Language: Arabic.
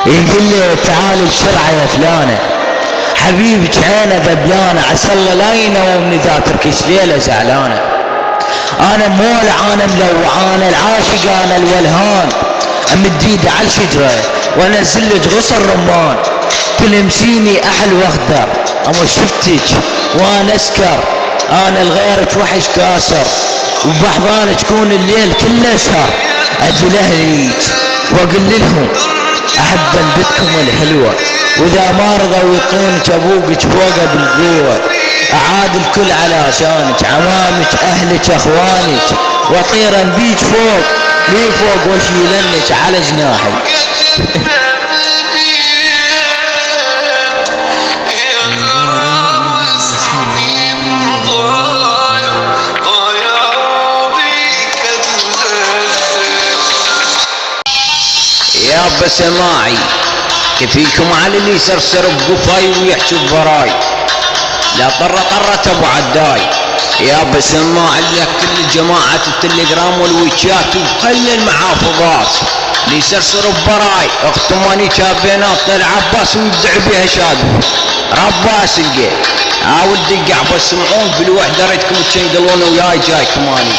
يقول لي تعالي بسرعة يا فلانة، حبيبك عينه ذبلانة، عسى الله لا ينومني ذا تركش ليلة زعلانة. انا مولع انا ملوعانة العاشق انا الولهان، امد ايدي على الشجرة وانزل لك غصن رمان، تلمسيني احل واخضر اما شفتك وانا اسكر، انا لغيرك وحش كاسر، وبحضانك تكون الليل كله سهر، اجي لاهليك واقول لهم احب بنتكم الحلوة، واذا ما رضوا يعطونك ابوك فوقه بالقوة، اعاد الكل على شانك، عمامك اهلك اخوانك، واطيرا بيك فوق لي فوق واشيلنك على جناحي. يا سماعي كفيكم على اللي يسرسر بقفاي ويحشو بضراي، لا طرة ابو عداي. يا سماعي لك كل جماعة التليجرام والويتشات وكل المحافظات اللي يسرسر ببراي، اختماني كابينات للعباس ويبدع بها شاد رباس الجيل، حاول دقع بس سمعون بالوحدة ريتكم تشنقلون وياي جاي كماني.